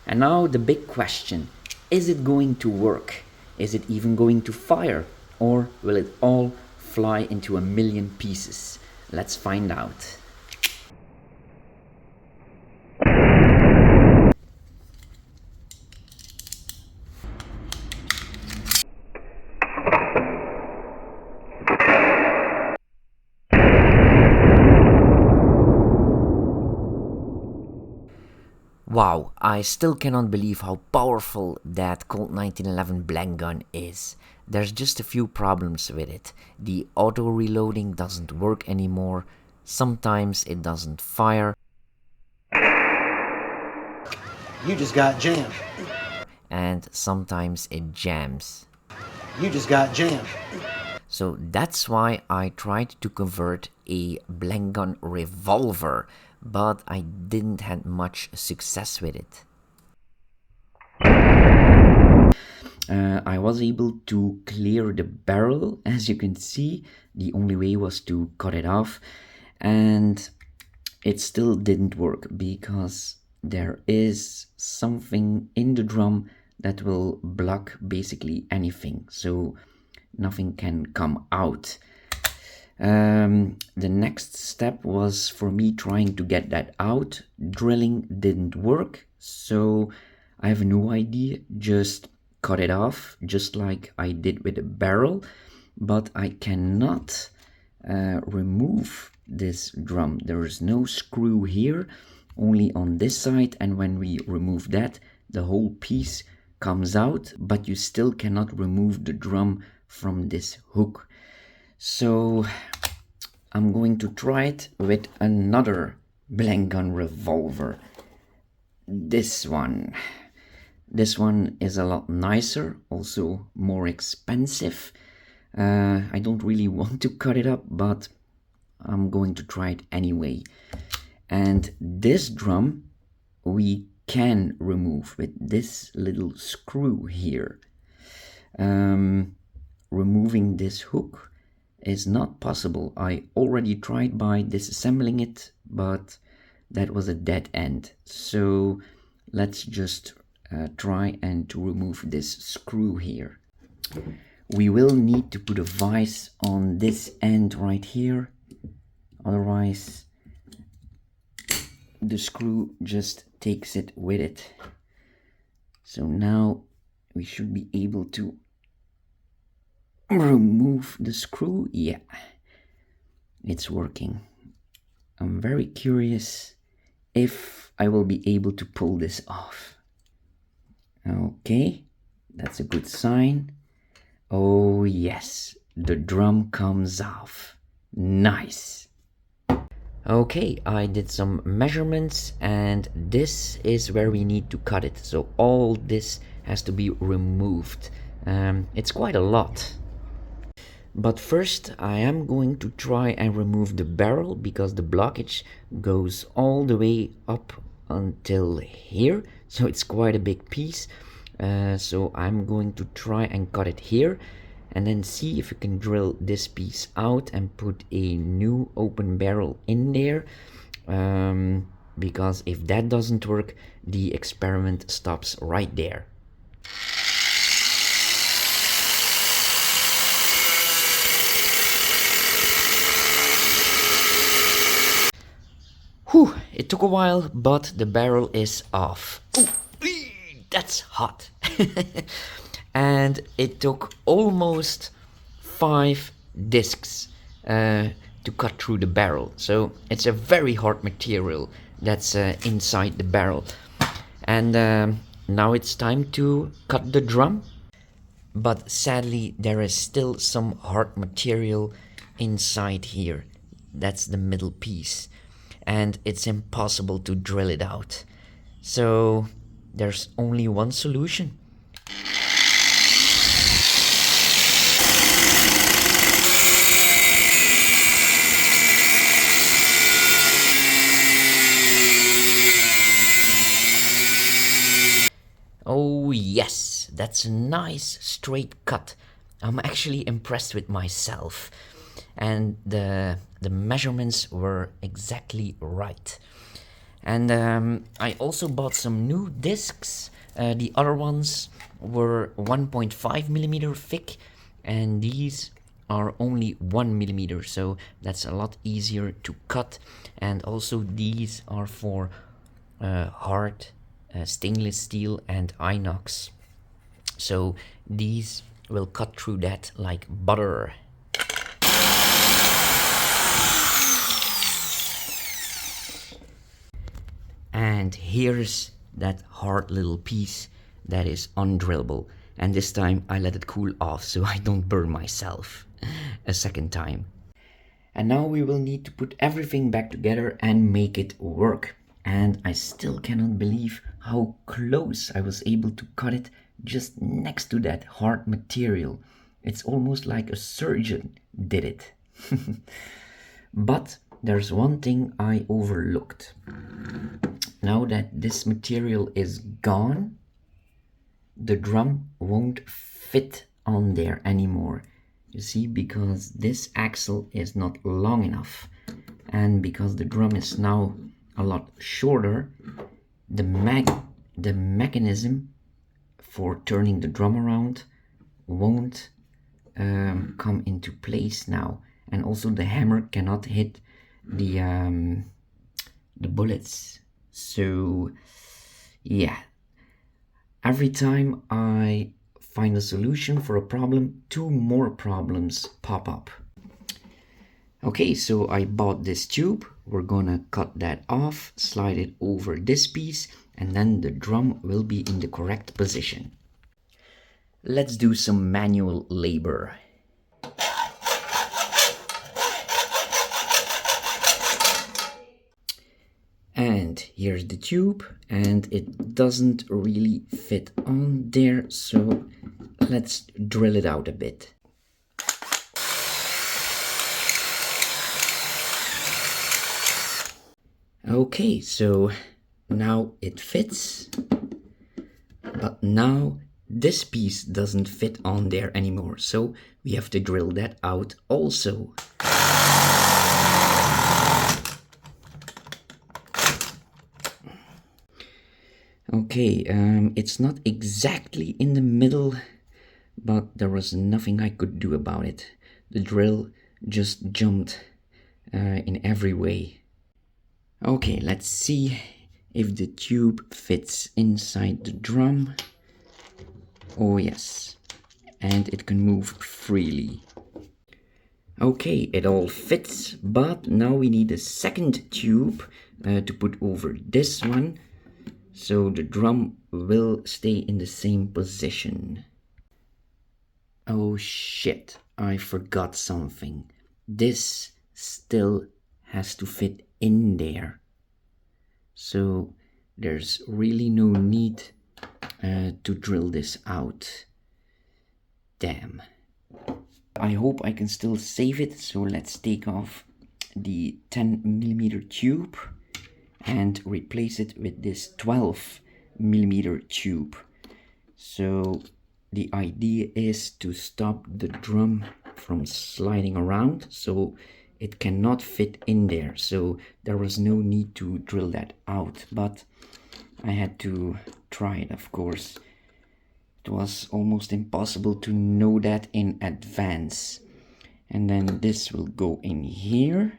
And now the big question, is it going to work? Is it even going to fire? Or will it all fly into a million pieces? Let's find out. Wow, I still cannot believe how powerful that Colt 1911 blank gun is. There's just a few problems with it. The auto reloading doesn't work anymore. Sometimes it doesn't fire. You just got jammed. And sometimes it jams. You just got jammed. So that's why I tried to convert a blank gun revolver, but I didn't have much success with it. I was able to clear the barrel, as you can see. The only way was to cut it off, and it still didn't work because there is something in the drum that will block basically anything, so nothing can come out. The next step was for me trying to get that out. Drilling didn't work, so I have no idea, just cut it off just like I did with the barrel, but I cannot remove this drum. There is no screw here, only on this side, and when we remove that, the whole piece comes out, but you still cannot remove the drum from this hook. So I'm going to try it with another blank gun revolver. This one is a lot nicer, also more expensive. I don't really want to cut it up, but I'm going to try it anyway. And this drum we can remove with this little screw here. Removing this hook is not possible. I already tried by disassembling it, but that was a dead end. So let's just try and to remove this screw here. We will need to put a vise on this end right here, otherwise the screw just takes it with it. So now we should be able to remove the screw. Yeah, it's working. I'm very curious if I will be able to pull this off. Okay, that's a good sign. Oh yes, the drum comes off. Nice. Okay, I did some measurements and this is where we need to cut it. So all this has to be removed. It's quite a lot. But first I am going to try and remove the barrel because the blockage goes all the way up until here. So it's quite a big piece. So I'm going to try and cut it here and then see if we can drill this piece out and put a new open barrel in there. Because if that doesn't work, the experiment stops right there. Whew, it took a while, but the barrel is off. Ooh, that's hot. And it took almost 5 discs to cut through the barrel. So it's a very hard material that's inside the barrel. And now it's time to cut the drum. But sadly, there is still some hard material inside here. That's the middle piece. And it's impossible to drill it out. So there's only one solution. Oh yes, that's a nice straight cut. I'm actually impressed with myself. And the measurements were exactly right. And I also bought some new discs. The other ones were 1.5 millimeter thick, and these are only 1 millimeter, so that's a lot easier to cut. And also these are for hard stainless steel and inox, so these will cut through that like butter. And here's that hard little piece that is undrillable, and this time I let it cool off so I don't burn myself a second time. And now we will need to put everything back together and make it work. And I still cannot believe how close I was able to cut it just next to that hard material. It's almost like a surgeon did it. But there's one thing I overlooked. Now that this material is gone, the drum won't fit on there anymore. You see, because this axle is not long enough, and because the drum is now a lot shorter, the mechanism for turning the drum around won't come into place now, and also the hammer cannot hit the bullets. So yeah, every time I find a solution for a problem, two more problems pop up. Okay, so I bought this tube. We're gonna cut that off, slide it over this piece, and then the drum will be in the correct position. Let's do some manual labor. And here's the tube, and it doesn't really fit on there, so let's drill it out a bit. Okay, so now it fits, but now this piece doesn't fit on there anymore, so we have to drill that out also. Okay, it's not exactly in the middle, but there was nothing I could do about it. The drill just jumped in every way. Okay, let's see if the tube fits inside the drum. Oh yes, and it can move freely. Okay, it all fits, but now we need a second tube to put over this one, so the drum will stay in the same position. Oh shit, I forgot something. This still has to fit in there. So there's really no need to drill this out. Damn. I hope I can still save it, so let's take off the 10mm tube and replace it with this 12mm tube. So the idea is to stop the drum from sliding around, so it cannot fit in there, so there was no need to drill that out, but I had to try it, of course. It was almost impossible to know that in advance. And then this will go in here,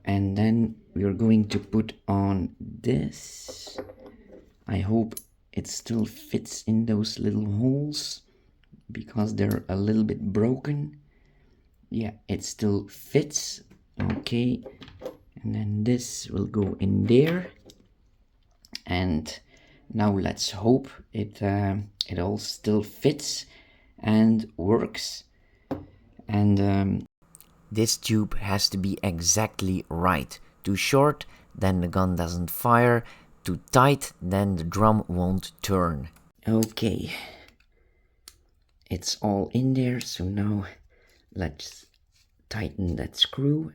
and then we are going to put on this. I hope it still fits in those little holes because they're a little bit broken. Yeah, it still fits. Okay, and then this will go in there, and now let's hope it all still fits and works. And this tube has to be exactly right. Too short, then the gun doesn't fire. Too tight, then the drum won't turn. Okay, it's all in there, so now let's tighten that screw.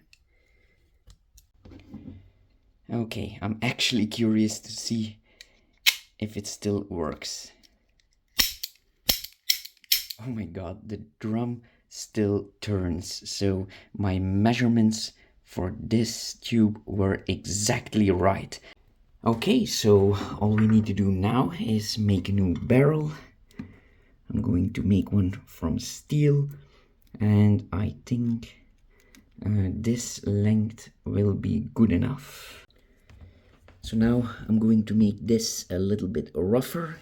Okay, I'm actually curious to see if it still works. Oh my god, the drum still turns, so my measurements for this tube were exactly right. Okay, so all we need to do now is make a new barrel. I'm going to make one from steel, and I think this length will be good enough. So now I'm going to make this a little bit rougher,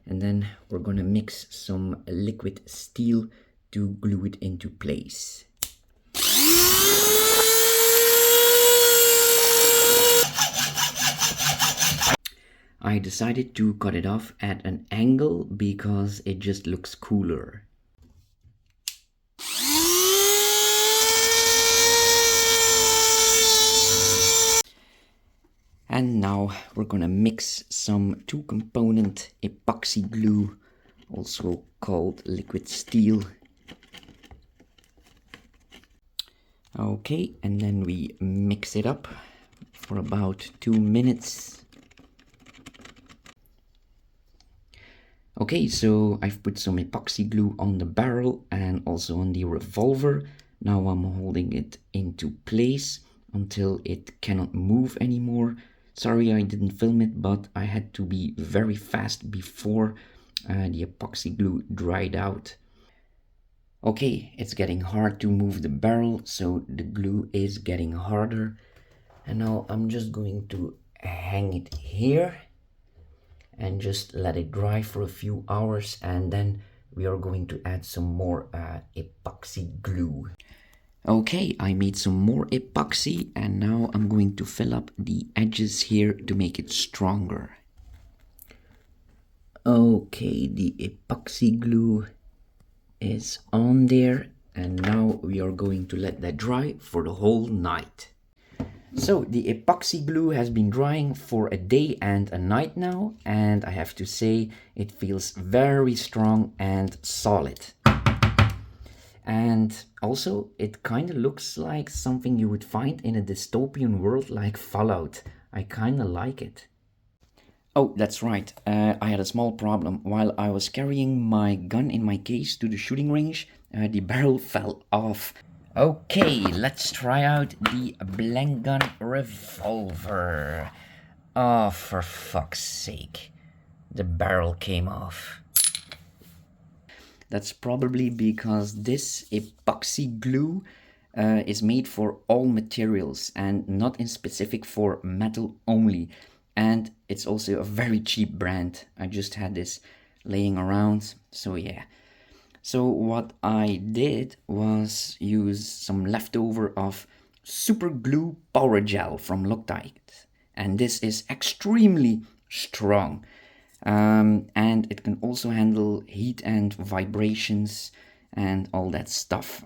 and then we're gonna mix some liquid steel to glue it into place. I decided to cut it off at an angle because it just looks cooler. And now we're gonna mix some 2-component epoxy glue, also called liquid steel. Okay, and then we mix it up for about 2 minutes. Okay, so I've put some epoxy glue on the barrel and also on the revolver. Now I'm holding it into place until it cannot move anymore. Sorry I didn't film it, but I had to be very fast before the epoxy glue dried out. Okay, it's getting hard to move the barrel, so the glue is getting harder. And now I'm just going to hang it here and just let it dry for a few hours, and then we are going to add some more epoxy glue. Okay, I made some more epoxy, and now I'm going to fill up the edges here to make it stronger. Okay, the epoxy glue is on there, and now we are going to let that dry for the whole night. So the epoxy glue has been drying for a day and a night now, and I have to say it feels very strong and solid. And also it kind of looks like something you would find in a dystopian world like Fallout. I kind of like it. Oh, that's right. I had a small problem. While I was carrying my gun in my case to the shooting range, the barrel fell off. Okay, let's try out the blank gun revolver. Oh, for fuck's sake. The barrel came off. That's probably because this epoxy glue is made for all materials and not in specific for metal only. And it's also a very cheap brand. I just had this laying around, so yeah. So what I did was use some leftover of super glue power gel from Loctite, and this is extremely strong, and it can also handle heat and vibrations and all that stuff.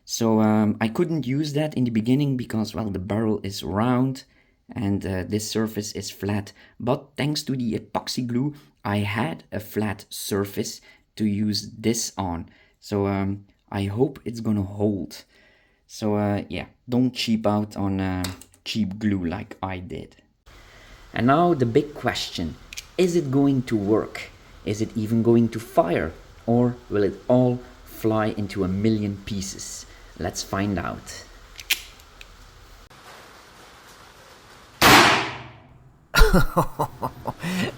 So I couldn't use that in the beginning because, well, the barrel is round and this surface is flat, but thanks to the epoxy glue I had a flat surface to use this on. So I hope it's gonna hold. So yeah, don't cheap out on cheap glue like I did. And now the big question, is it going to work? Is it even going to fire? Or will it all fly into a million pieces? Let's find out.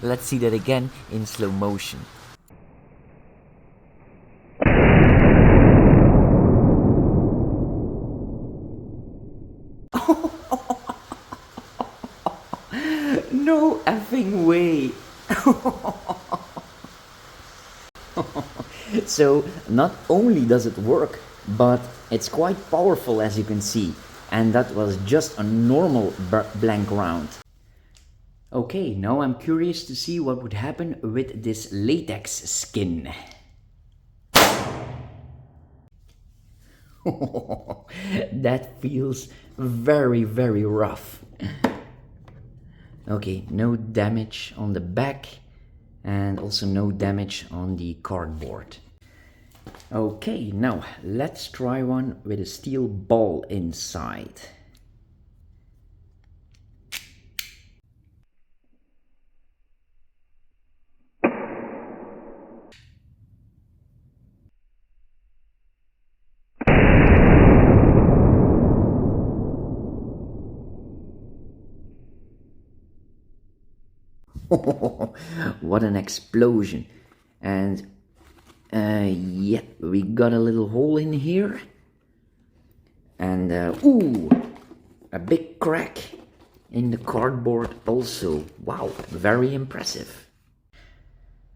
Let's see that again in slow motion. No effing way! So not only does it work, but it's quite powerful, as you can see. And that was just a normal blank round. Okay, now I'm curious to see what would happen with this latex skin. That feels very, very rough. Okay, no damage on the back and also no damage on the cardboard. Okay, now let's try one with a steel ball inside. What an explosion. And yeah, we got a little hole in here. And ooh, a big crack in the cardboard also. Wow, very impressive.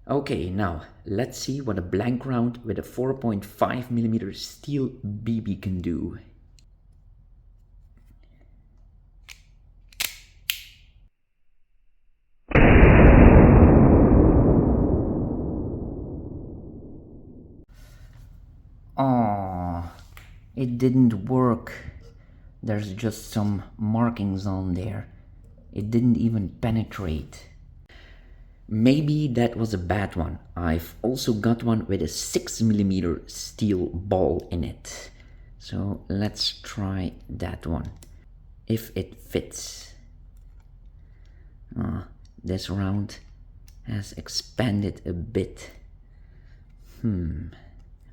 Okay, now let's see what a blank round with a 4.5mm steel BB can do. Oh, it didn't work. There's just some markings on there. It didn't even penetrate. Maybe that was a bad one. I've also got one with a 6mm steel ball in it. So let's try that one. If it fits. This round has expanded a bit.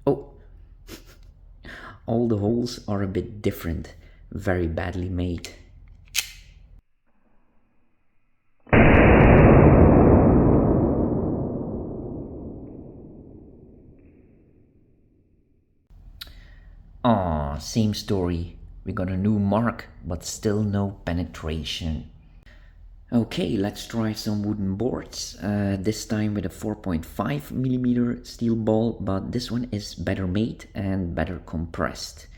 Oh, all the holes are a bit different. Very badly made. Aw, same story. We got a new mark, but still no penetration. Okay, let's try some wooden boards. This time with a 4.5mm steel ball, but this one is better made and better compressed.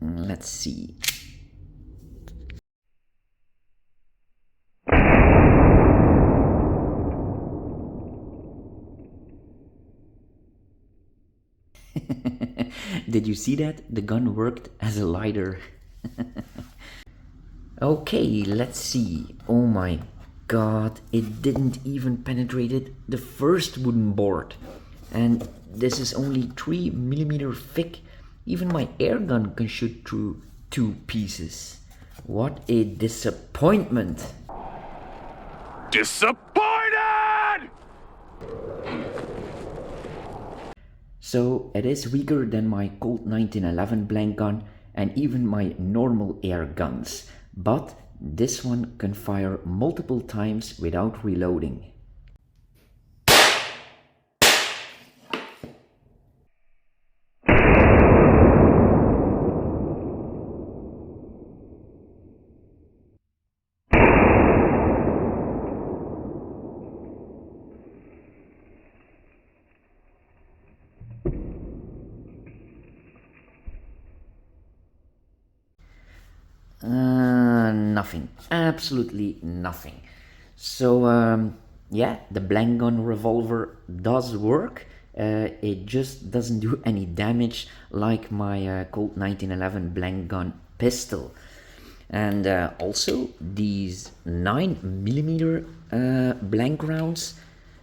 Let's see. Did you see that? The gun worked as a lighter. Okay, let's see. Oh my god, it didn't even penetrate the first wooden board. And this is only 3mm thick. Even my air gun can shoot through 2 pieces. What a disappointment! Disappointed! So it is weaker than my Colt 1911 blank gun and even my normal air guns, but this one can fire multiple times without reloading. Nothing. Absolutely nothing. So, yeah, the blank gun revolver does work. It just doesn't do any damage like my Colt 1911 blank gun pistol. And also, these 9mm blank rounds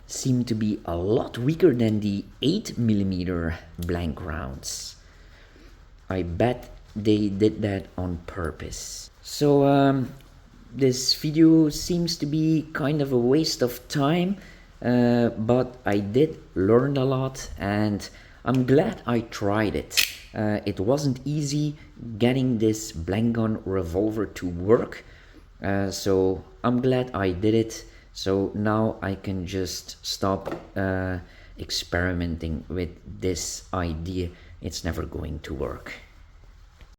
seem to be a lot weaker than the 8mm blank rounds. I bet they did that on purpose. So this video seems to be kind of a waste of time, but I did learn a lot and I'm glad I tried it. It wasn't easy getting this blank gun revolver to work, so I'm glad I did it. So now I can just stop experimenting with this idea. It's never going to work.